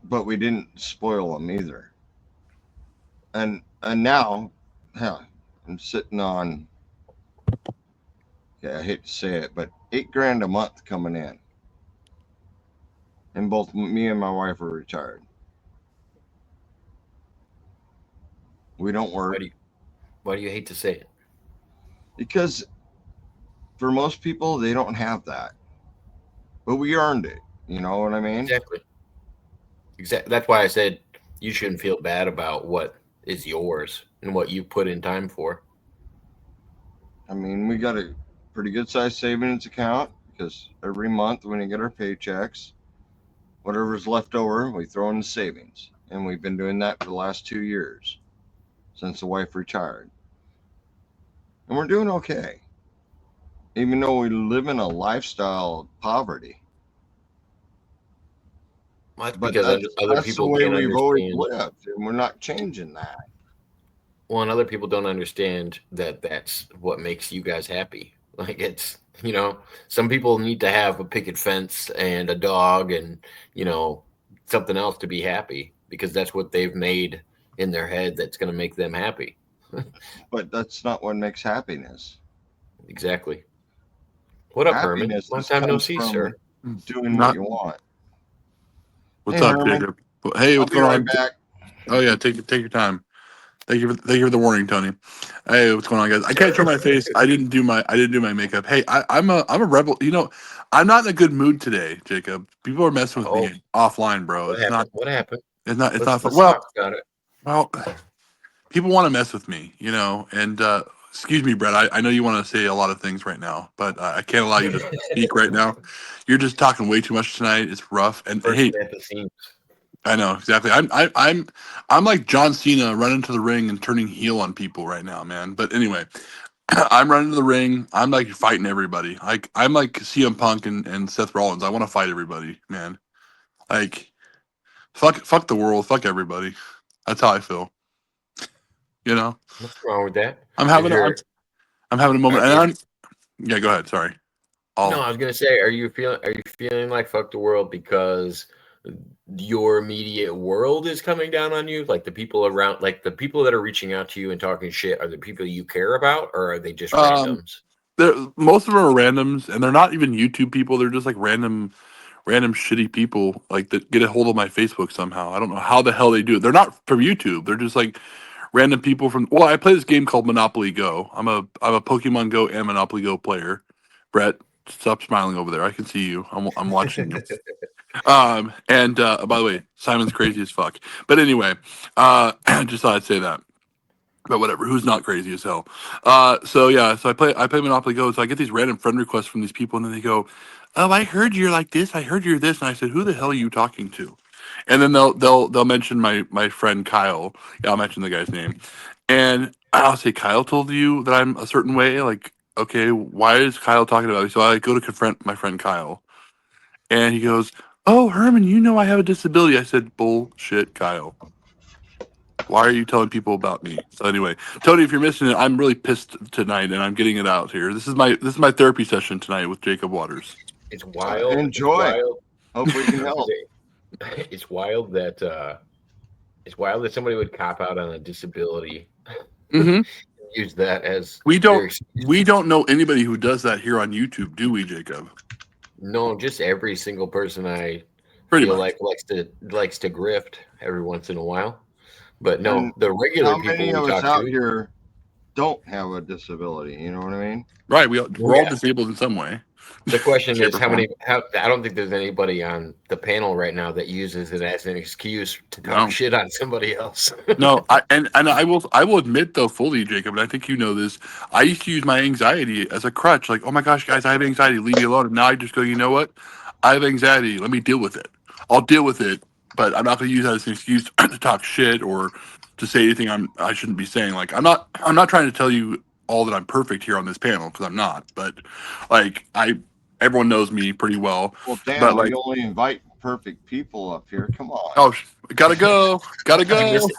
but we didn't spoil them either. And now, hell, I'm sitting on. Yeah, I hate to say it, but 8 grand a month coming in, and both me and my wife are retired. We don't Why work do you why do you hate to say it? because for most people they don't have that, but we earned it. You know what I mean? Exactly. Exactly. That's why I said you shouldn't feel bad about what is yours and what you put in time for. I mean, we got a pretty good sized savings account because every month when we get our paychecks, whatever's left over, we throw in the savings. And we've been doing that for the last 2 years since the wife retired. And we're doing okay, even though we live in a lifestyle of poverty. Well, that's But because other that's the people way can't we've always understand. lived, and we're not changing that. Well, and other people don't understand that that's what makes you guys happy. Like some people need to have a picket fence and a dog and, you know, something else to be happy because that's what they've made in their head that's going to make them happy. But that's not what makes happiness. Exactly. What up, Herman? Happiness Long is, time no comes see, from sir. doing what Not you want. what's Hey, up, Herman, Jacob? Hey, I'll what's be going right on? back. Oh yeah, take your time. Thank you for the warning, Tony. Hey, what's going on, guys? I can't show my face. I didn't do my makeup. Hey, I'm a rebel. You know, I'm not in a good mood today, Jacob. People are messing with Oh, me offline, bro. what It's happened? not What happened? it's Let's not fun. let's talk about it. Well, people want to mess with me, you know, and excuse me, Brett. I know you want to say a lot of things right now, but I can't allow you to speak right now. You're just talking way too much tonight. It's rough. And hey, Bursting at the seams. I know exactly. I'm like John Cena running to the ring and turning heel on people right now, man. But anyway, I'm running to the ring. I'm like fighting everybody. Like I'm like CM Punk and Seth Rollins. I want to fight everybody, man. Like fuck the world, fuck everybody. That's how I feel. You know, What's wrong with that? I'm Is having a, I'm, your I'm having a moment, and is yeah. Go ahead. Sorry. No, I'll I was gonna say, are you feeling like fuck the world because your immediate world is coming down on you? Like the people around, like the people that are reaching out to you and talking shit, are the people you care about, or are they just um. randoms? Most of them are randoms, and they're not even YouTube people. They're just like random shitty people like that get a hold of my Facebook somehow. I don't know how the hell they do it. They're not from YouTube. They're just like random people from. Well, I play this game called Monopoly Go. I'm a Pokemon Go and Monopoly Go player. Brett, stop smiling over there. I can see you. I'm watching you. And by the way, Simon's crazy as fuck. But anyway, just thought I'd say that. But whatever, who's not crazy as hell? So yeah, so I play Monopoly Go. So I get these random friend requests from these people, and then they go, "Oh, I heard you're like this. I heard you're this." And I said, "Who the hell are you talking to?" And then they'll mention my friend Kyle. Yeah, I'll mention the guy's name, and I'll say, "Kyle told you that I'm a certain way." Like, okay, why is Kyle talking about me? So I go to confront my friend Kyle, and he goes, "Oh, Herman, you know I have a disability." I said, "Bullshit, Kyle. Why are you telling people about me?" So anyway, Tony, if you're missing it, I'm really pissed tonight, and I'm getting it out here. This is my therapy session tonight with Jacob Waters. It's wild. It's Enjoy. wild. Hope we can help. It's wild that somebody would cop out on a disability, hmm use that as We their don't excuse. we don't know anybody who does that here on YouTube, do we, Jacob? No, just every single person I Pretty feel much. like likes to grift every once in a while. But And no, the regular how people many we of us talk out to. here don't have a disability? You know what I mean? Right. Oh We're all yeah. disabled in some way, The question shape, is or how many. form. How I don't think there's anybody on the panel right now that uses it as an excuse to talk No. shit on somebody else. No, and I will admit though fully, Jacob, and I think you know this. I used to use my anxiety as a crutch. Like, oh my gosh, guys, I have anxiety. Leave me alone. And now I just go, you know what? I have anxiety. Let me deal with it. I'll deal with it, but I'm not going to use that as an excuse to talk shit or to say anything I shouldn't be saying. Like, I'm not trying to tell you all that I'm perfect here on this panel because I'm not. But like everyone knows me pretty well. Well, But damn, we like, only invite perfect people up here. Come on. oh, gotta go, gotta You go. missed it.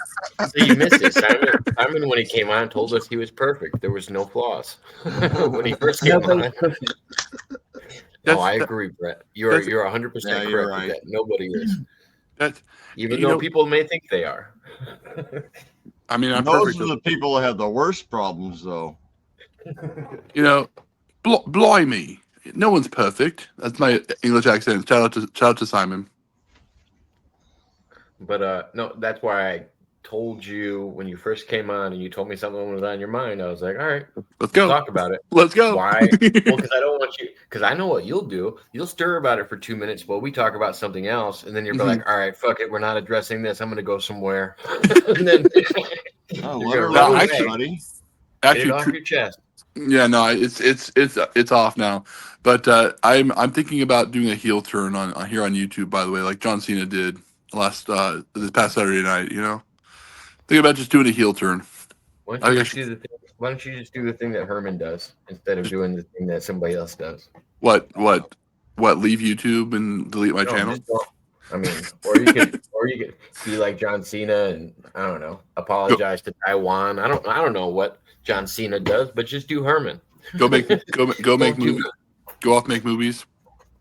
So you missed it. Simon, when he came on, told us he was perfect. There was no flaws when he first came Nobody's on. perfect. No, That's I that, agree, Brett. You're that's you're Yeah, 100% you're correct with right. that. Nobody is. That, even you though know, people may think they are. I mean, I'm Those perfect. are the people that have the worst problems, though. You know, blimey, no one's perfect. That's my English accent. Shout out to Simon. But no, that's why I told you when you first came on and you told me something was on your mind. I was like, all right, Let's go. talk about it. Let's go. Why? Well, because I don't want you. Because I know what you'll do. You'll stir about it for 2 minutes while we talk about something else, and then you're like, "All right, fuck it, we're not addressing this. I'm going to go somewhere." And then Oh, you're let her going to run loose, away. buddy. Get it off your chest. Yeah, no, it's off now. But I'm thinking about doing a heel turn on here on YouTube. By the way, like John Cena did this past Saturday night. You know, thinking about just doing a heel turn. Why don't you just do the thing? Why don't you just do the thing that Herman does instead of doing the thing that somebody else does? What? Leave YouTube and delete my channel? Just don't. I mean, or you could be like John Cena and I don't know, apologize to Taiwan. I don't know what John Cena does, but just do Herman. Go make movies. Go off make movies.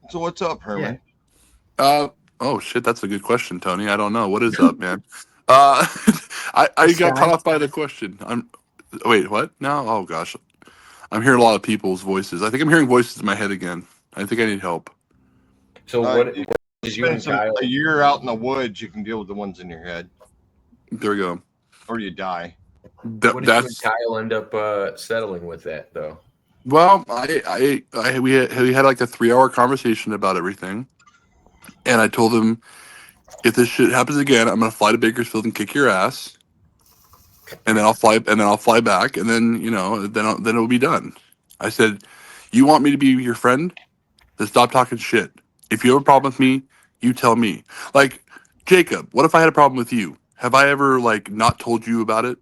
So what's up, Herman? Oh shit, that's a good question, Tony. I don't know what is up, man. I got caught off by the question. Wait, what? No, oh gosh, I'm hearing a lot of people's voices. I think I'm hearing voices in my head again. I think I need help. So what did you and Kyle? A year out in the woods, you can deal with the ones in your head. There we go. Or you die. What did you and Kyle end up settling with that though? Well, we had like a 3-hour conversation about everything, and I told him if this shit happens again, I'm gonna fly to Bakersfield and kick your ass, and then I'll fly back, and then then it'll be done. I said, you want me to be your friend? Then stop talking shit. If you have a problem with me, you tell me. Like, Jacob, what if I had a problem with you? Have I ever like not told you about it?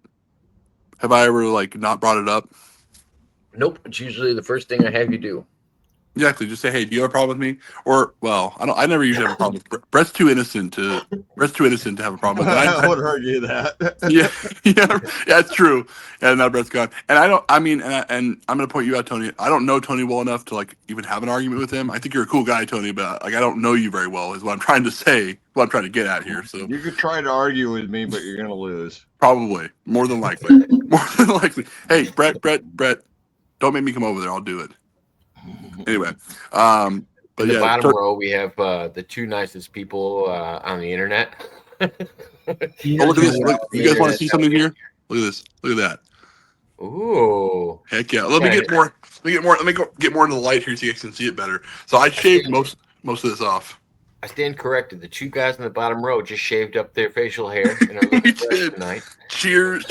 Have I ever like not brought it up? Nope. It's usually the first thing I have you do. Exactly. Just say, hey, do you have a problem with me? Or, well, I never usually have a problem with Brett's too innocent to have a problem with it. I would argue that. yeah, it's true. And now Brett's gone. And and I'm going to point you out, Tony. I don't know Tony well enough to like even have an argument with him. I think you're a cool guy, Tony, but like I don't know you very well is what I'm trying to say, what I'm trying to get at here. So you could try to argue with me, but you're going to lose. Probably. More than likely. Hey, Brett, don't make me come over there. I'll do it. Anyway, but in the bottom row we have the two nicest people on the internet. Look at this! You guys want to see something here? Look at this! Look at that! Ooh! Heck yeah! Let me get more into the light here so you guys can see it better. So I shaved most of this off. I stand corrected. The two guys in the bottom row just shaved up their facial hair and are looking fresh tonight. Cheers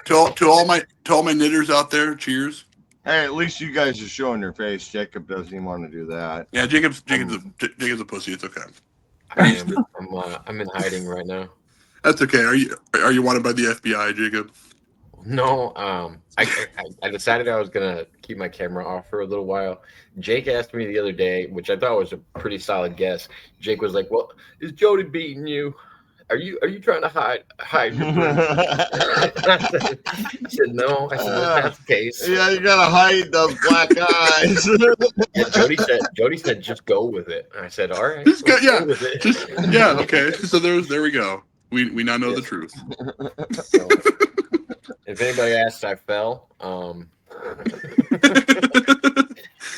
to all my knitters out there. Cheers. Hey, at least you guys are showing your face. Jacob doesn't even want to do that. Yeah, Jacob's a pussy. It's okay. I'm in hiding right now. That's okay. Are you wanted by the FBI, Jacob? No. I decided I was gonna keep my camera off for a little while. Jake asked me the other day, which I thought was a pretty solid guess. Jake was like, "Well, is Jody beating you? Are you trying to hide your He said, "No." I said, "That's not the case." Yeah, you gotta hide those black eyes. Yeah, Jody said, "Just go with it." And I said, "All right, just go, yeah, go with it." Yeah, okay. So there we go. We now know the truth. So, if anybody asks, I fell.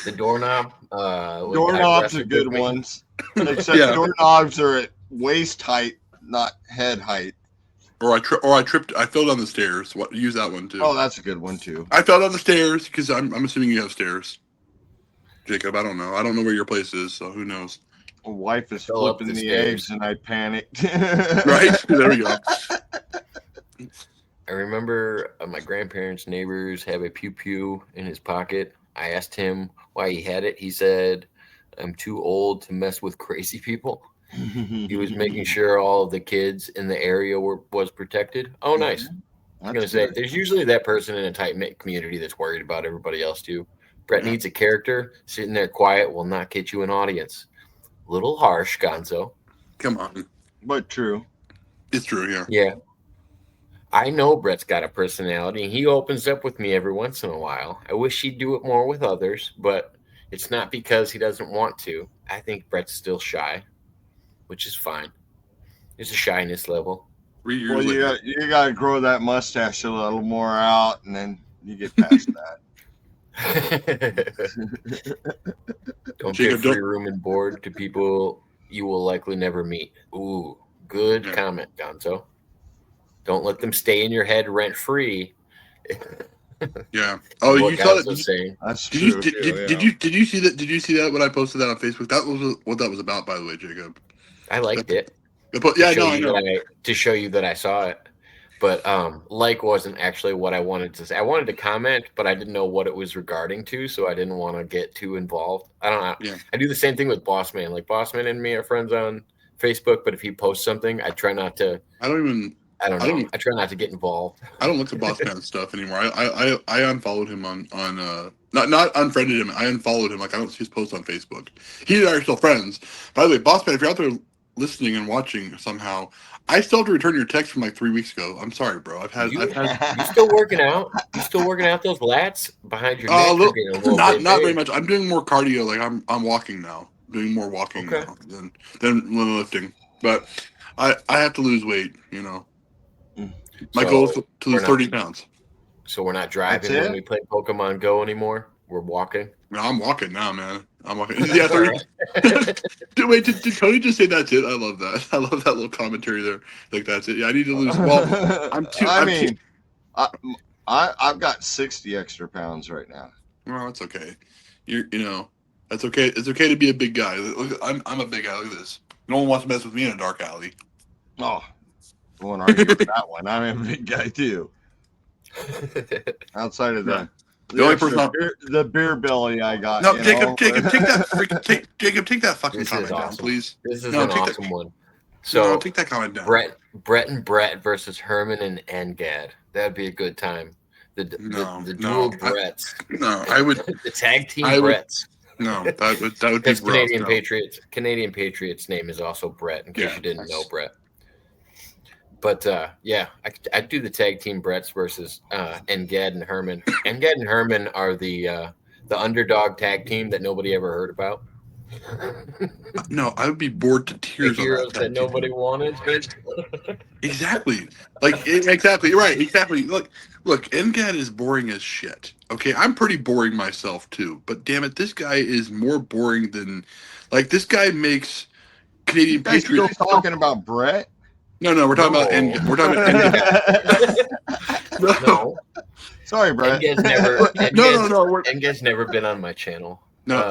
The doorknob. Doorknobs are good ones, except doorknobs are at waist height, not head height. Or I tripped. I fell down the stairs. Use that one too. Oh, that's a good one too. I fell down the stairs because I'm assuming you have stairs. Jacob, I don't know. I don't know where your place is, so who knows? My wife is flipping the eggs, and I panicked. Right there we go. I remember my grandparents' neighbors have a pew pew in his pocket. I asked him why he had it. He said, "I'm too old to mess with crazy people." He was making sure all of the kids in the area was protected. Oh, nice. I was going to say, there's usually that person in a tight-knit community that's worried about everybody else, too. Brett needs a character. Sitting there quiet will not get you an audience. Little harsh, Gonzo. Come on. But true. It's true, yeah. Yeah. I know Brett's got a personality, and he opens up with me every once in a while. I wish he'd do it more with others, but it's not because he doesn't want to. I think Brett's still shy, which is fine. It's a shyness level. 3 years Well, later. you got to grow that mustache a little more out, and then you get past Don't Jacob, give free don't- room and board to people you will likely never meet. Ooh, good Yeah. comment, Gonzo. Don't let them stay in your head rent free. Yeah. Oh, what you saw that? Gonzo's saying. That's Did you true. did you see that? Did you see that when I posted that on Facebook? That was what that was about, by the way, Jacob. I liked it. Yeah, no, I know. To show you that I saw it. But like wasn't actually what I wanted to say. I wanted to comment, but I didn't know what it was regarding to, so I didn't want to get too involved. I don't know. Yeah. I do the same thing with Bossman. Like Bossman and me are friends on Facebook, but if he posts something, I try not to. I don't know. I try not to get involved. I don't look at Boss Man stuff anymore. I unfollowed him on not unfriended him. I unfollowed him. Like I don't see his posts on Facebook. He and I are still friends. By the way, Boss Man, if you're out there listening and watching somehow, I still have to return your text from like 3 weeks ago. I'm sorry, bro. You still working out? You still working out those lats behind your neck? Not very much. I'm doing more cardio. Like I'm walking now. Doing more walking now than lifting. But I have to lose weight. You know. My goal is to lose 30 pounds. So we're not driving when we play Pokemon Go anymore. We're walking. No, I'm walking now, man. I'm walking. Yeah, 30. Wait, did Tony just say that's it? I love that. I love that little commentary there. Like that's it. Yeah, I need to lose. Well, I've got 60 extra pounds right now. Well, that's okay. You know, that's okay. It's okay to be a big guy. Look, I'm a big guy. Look at this. No one wants to mess with me in a dark alley. Oh, I won't argue with that one. I'm a big guy too. Outside of that. The only person the beer belly I got. No, Jacob, take that fucking comment down, please. This is an awesome one. So no, take that comment down. Brett versus Herman and Engad. That'd be a good time. The dual Bretts. No, I would the tag team Bretts. No, that would be Canadian Patriots. Canadian Patriots name is also Brett. In case you didn't know Brett. But I'd do the tag team Bretts versus Engad and Herman. Engad and Herman are the underdog tag team that nobody ever heard about. No, I would be bored to tears. The heroes that nobody wanted. Exactly. Exactly. Right. Exactly. Look, Engad is boring as shit. Okay, I'm pretty boring myself too. But damn it, this guy is more boring than this guy makes Canadian Patriots. Still talking about Brett? No, we're talking about Engad. We're talking about Engad. No. Sorry, Brett. Engad's never been on my channel. No,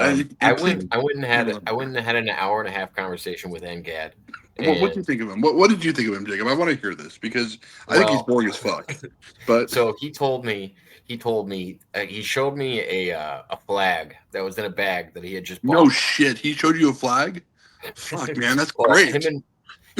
I wouldn't have had an hour and a half conversation with Engad. What do you think of him? What did you think of him, Jacob? I want to hear this because I think he's boring as fuck. But so he showed me a flag that was in a bag that he had just bought. No shit, he showed you a flag? Fuck, man, that's great.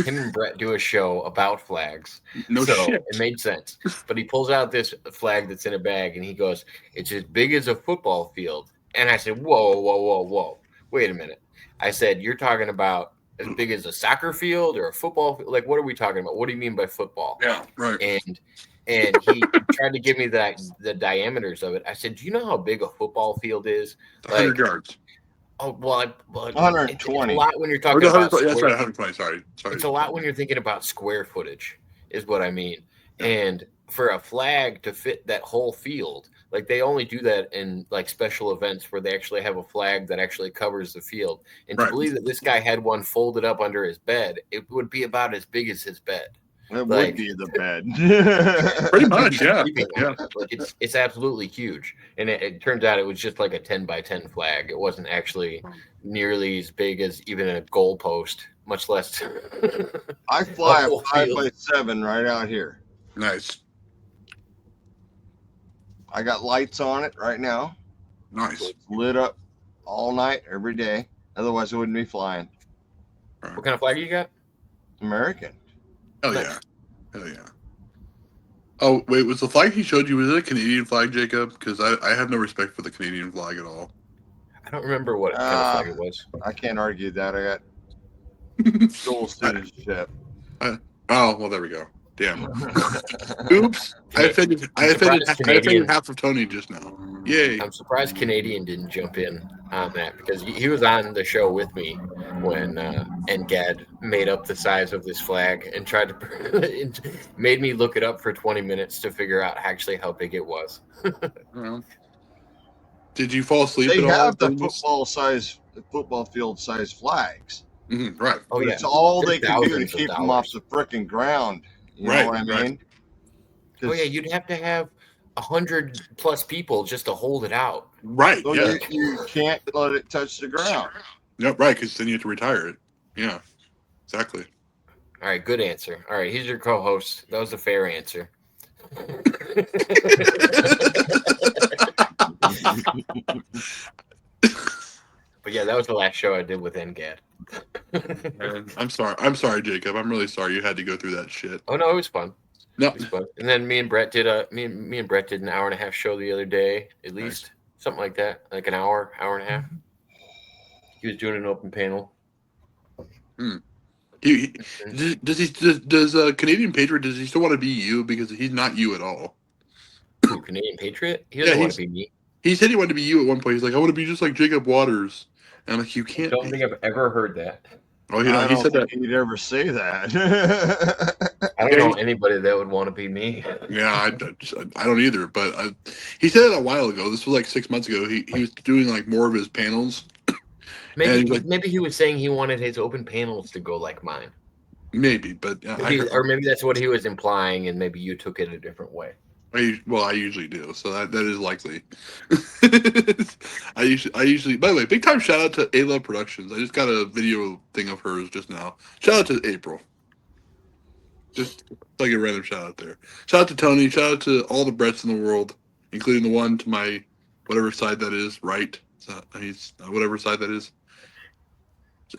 Him and Brett do a show about flags. No shit. It made sense. But he pulls out this flag that's in a bag and he goes, "It's as big as a football field." And I said, whoa. Wait a minute. I said, "You're talking about as big as a soccer field or a football field? Like, what are we talking about? What do you mean by football?" Yeah, right. And he tried to give me the diameters of it. I said, "Do you know how big a football field is?" 100 yards. Oh, well, 120. It's a lot when you're talking about that's right, 120. Sorry. It's a lot when you're thinking about square footage, is what I mean. And for a flag to fit that whole field, they only do that in special events where they actually have a flag that actually covers the field. And to believe that this guy had one folded up under his bed, it would be about as big as his bed. It would be the bed. Pretty much, yeah. It's absolutely huge. And it turns out it was just like a 10 by 10 flag. It wasn't actually nearly as big as even a goalpost, much less. I fly a 5x7 right out here. Nice. I got lights on it right now. Nice. So it's lit up all night, every day. Otherwise, it wouldn't be flying. What kind of flag you got? American. Hell yeah. Oh, wait, was the flag he showed you, was it a Canadian flag, Jacob? Because I have no respect for the Canadian flag at all. I don't remember what kind of flag it was. I can't argue that. I got dual citizenship. Oh, well, there we go. Damn. Oops. I offended half of Tony just now. Yay. I'm surprised Canadian didn't jump in on that because he was on the show with me when NGAD made up the size of this flag and tried to made me look it up for 20 minutes to figure out actually how big it was. Well, did you fall asleep They at all? have the football field size flags. Mm-hmm, right. Oh, But yeah. it's all There's they can do to thousands of keep them off dollars. the frickin' ground. You Right, know what I right. mean? Oh, yeah, you'd have to have 100+ people just to hold it out. Right, So yeah. you can't let it touch the ground. No, right, because then you have to retire it. Yeah, exactly. All right, good answer. All right, he's your co-host. That was a fair answer. But yeah, that was the last show I did with NGAD. Man, I'm sorry, Jacob. I'm really sorry you had to go through that shit. Oh no, it was fun. No, It was fun. And then me and Brett did an hour and a half show the other day, at least something like that, like an hour and a half. He was doing an open panel. Does Canadian Patriot, does he still want to be you? Because he's not you at all. Ooh, Canadian Patriot? He doesn't want to be me. He said he wanted to be you at one point. He's like, I want to be just like Jacob Waters. And I'm like, you I can't. don't think I've ever heard that. Oh, I he don't said think that. he'd ever say that. I don't know anybody that would want to be me. Yeah, I don't either. But he said it a while ago. This was like 6 months ago. He was doing like more of his panels. Maybe he was saying he wanted his open panels to go like mine. Maybe, but Or maybe that's what he was implying, and maybe you took it a different way. I usually do, so that is likely. I usually. By the way, big time shout out to A Love Productions. I just got a video thing of hers just now. Shout out to April. Just like a random shout out there. Shout out to Tony. Shout out to all the Bretts in the world, including the one to my whatever side that is. Right? So he's whatever side that is.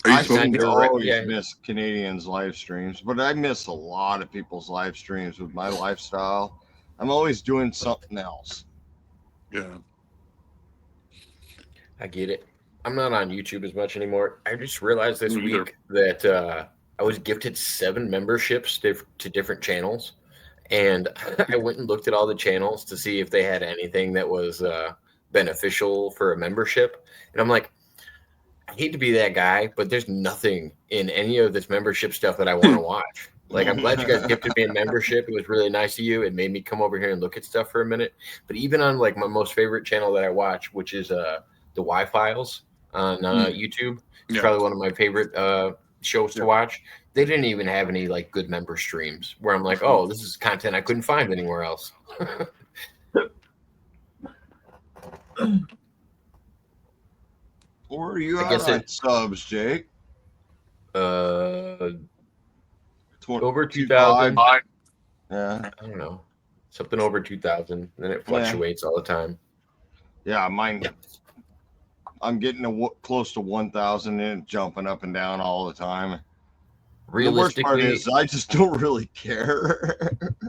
I seem to always miss Canadians' live streams, but I miss a lot of people's live streams with my lifestyle. I'm always doing something else. Yeah. I get it. I'm not on YouTube as much anymore. I just realized this week that I was gifted 7 memberships to different channels. And I went and looked at all the channels to see if they had anything that was beneficial for a membership. And I'm like, I hate to be that guy, but there's nothing in any of this membership stuff that I want to watch. Like, I'm glad you guys gifted me a membership. It was really nice of you. It made me come over here and look at stuff for a minute. But even on like my most favorite channel that I watch, which is the Y-Files on YouTube, it's probably one of my favorite shows to watch. They didn't even have any like good member streams where I'm like, oh, this is content I couldn't find anywhere else. Where are you at on subs, Jake? Over 2,000. Yeah. I don't know. Something over 2,000. Then it fluctuates all the time. Yeah, mine. I'm getting close to 1,000 and jumping up and down all the time. The worst part is I just don't really care.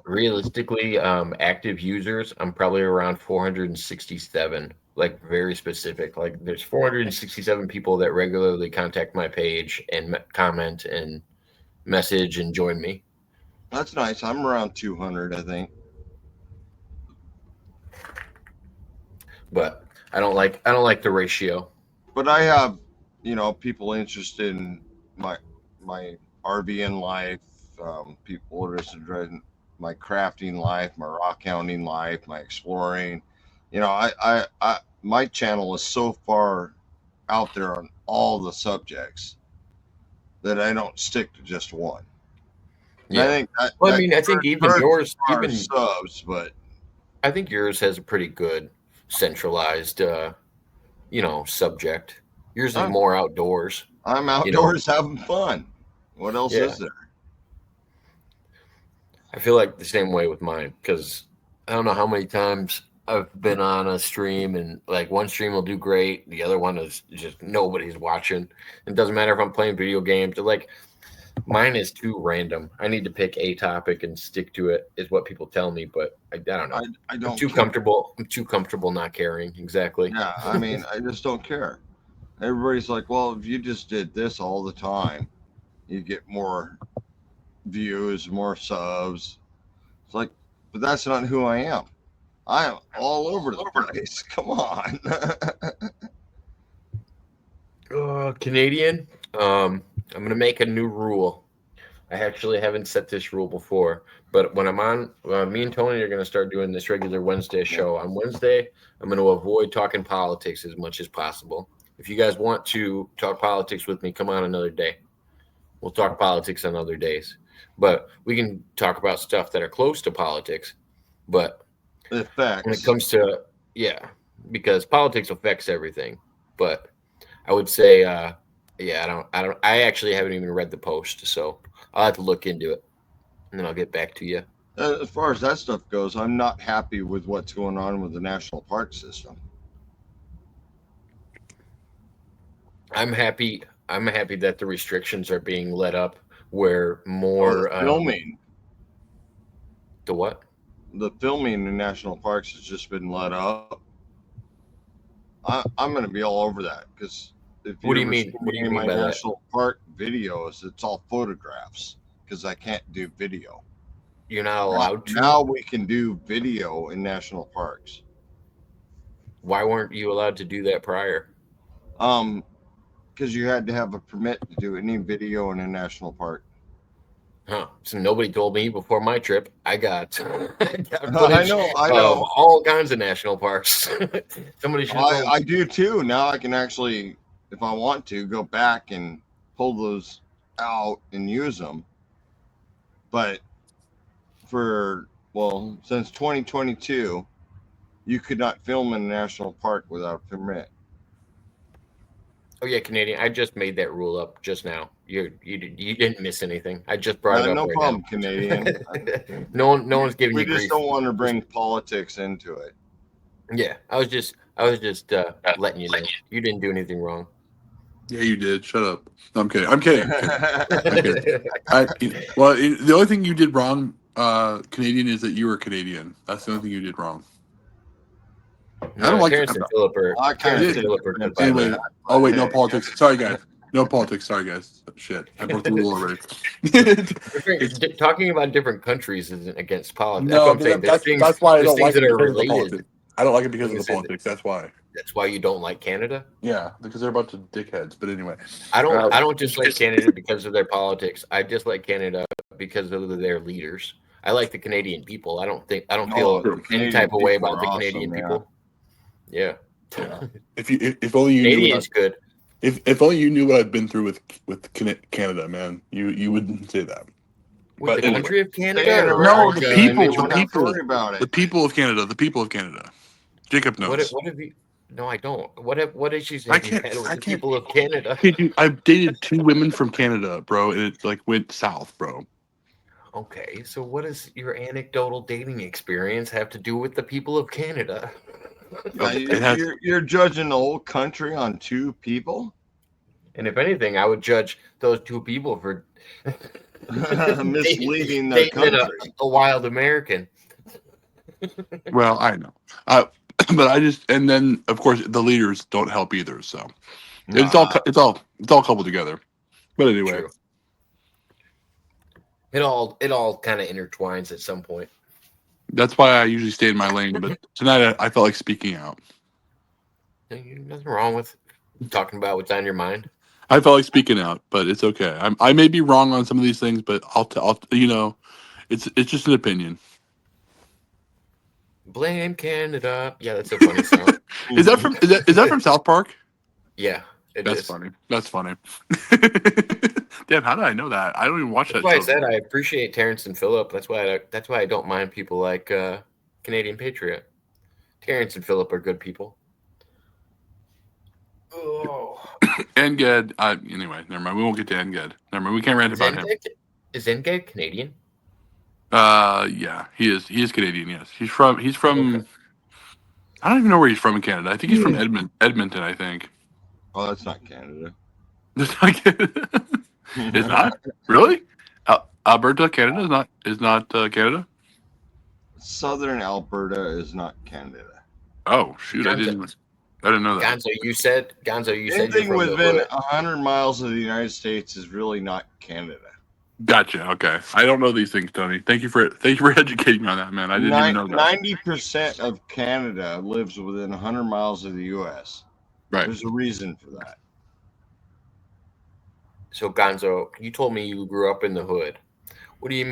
Realistically, active users, I'm probably around 467. Like very specific. Like there's 467 people that regularly contact my page and comment and message and join me. That's nice. I'm around 200, I think. But I don't like the ratio. But I have, people interested in my RVing life, people interested in my crafting life, my rock hounding life, my exploring. My channel is so far out there on all the subjects that I don't stick to just one. Yeah. I think even yours, subs, but I think yours has a pretty good centralized, subject. Yours is more outdoors. I'm outdoors having fun. What else is there? I feel like the same way with mine because I don't know how many times I've been on a stream and like one stream will do great. The other one is just nobody's watching. It doesn't matter if I'm playing video games. Like mine is too random. I need to pick a topic and stick to it is what people tell me, but I don't know. I'm too comfortable. I'm too comfortable not caring. Exactly. Yeah. I mean, I just don't care. Everybody's like, well, if you just did this all the time, you get more views, more subs. It's like, but that's not who I am. I am all over the place. Come on. Canadian. I'm gonna make a new rule. I actually haven't set this rule before, but when I'm on, me and Tony are gonna start doing this regular Wednesday show. On Wednesday, I'm gonna avoid talking politics as much as possible. If you guys want to talk politics with me, come on another day. We'll talk politics on other days, but we can talk about stuff that are close to politics. But Effects. when it comes to because politics affects everything. But I would say, I actually haven't even read the post, so I'll have to look into it, and then I'll get back to you. As far as that stuff goes, I'm not happy with what's going on with the national park system. I'm happy that the restrictions are being let up where more filming. The what? The filming in national parks has just been let up. I'm going to be all over that because what do you mean? What do you mean my by national park videos? It's all photographs because I can't do video. You're not allowed to. Now we can do video in national parks. Why weren't you allowed to do that prior? Because you had to have a permit to do any video in a national park. Huh. So nobody told me before my trip. I got I know. All kinds of national parks. Somebody should. I do too. Now I can actually, if I want to, go back and pull those out and use them. But since 2022, you could not film in a national park without a permit. Oh yeah, Canadian. I just made that rule up just now. You didn't miss anything. I just brought it up. No right problem, now. Canadian. no one's giving you grief. We just don't want to bring politics into it. Yeah, I was just letting you know. You didn't do anything wrong. Yeah, you did. Shut up. No, I'm kidding. I'm kidding. The only thing you did wrong, Canadian, is that you were Canadian. That's the only thing you did wrong. No, I don't like Terrence and Philip are anyway. Oh wait, no politics. Sorry guys. No politics. Sorry guys. Shit, I broke the rule already. Talking about different countries isn't against politics. No, that's why I don't like it because of the politics. I don't like it because of the politics. That's why. That's why you don't like Canada? Yeah, because they're a bunch of dickheads. But anyway, I don't dislike Canada because of their politics. I dislike Canada because of their leaders. I like the Canadian people. I don't feel any type of way about the Canadian people. Yeah. If only you Canadian's good. If only you knew what I've been through with Canada, man, you wouldn't say that. But the country of Canada? No, the people of Canada. Jacob knows. What have you? No, I don't. What issues have you had with the people of Canada? I've dated 2 women from Canada, bro, and it went south, bro. Okay, so what does your anecdotal dating experience have to do with the people of Canada? You're judging the whole country on 2 people? And if anything, I would judge those 2 people for misleading their country. A wild American. Well, I know. But and then of course the leaders don't help either, so it's all coupled together. But anyway. True. It all kind of intertwines at some point. That's why I usually stay in my lane, but tonight I felt like speaking out. Nothing wrong with talking about what's on your mind. I felt like speaking out, but it's okay. I may be wrong on some of these things, but I'll it's just an opinion. Blame Canada. Yeah, that's a funny song. Is that from South Park? Yeah, that's funny. That's funny. Damn, how did I know that? I don't even watch that. That's why I said I appreciate Terrence and Philip. That's why I don't mind people like Canadian Patriot. Terrence and Philip are good people. Oh. Enged. Anyway, never mind. We won't get to Enged. Never mind. We can't rant about him. Is Enged Canadian? Yeah, he is. He is Canadian. Yes, he's from. Okay. I don't even know where he's from in Canada. I think he's from Edmonton. I think. Oh, that's not Canada. That's not Canada. It's not really. Alberta, Canada is not Canada. Southern Alberta is not Canada. Oh shoot! I didn't know that. Gonzo, you said anything within 100 miles of the United States is really not Canada. Gotcha. Okay. I don't know these things, Tony. Thank you for educating me on that, man. I didn't even know that. 90% of Canada lives within 100 miles of the U.S. Right. There's a reason for that. So Gonzo, you told me you grew up in the hood. What do you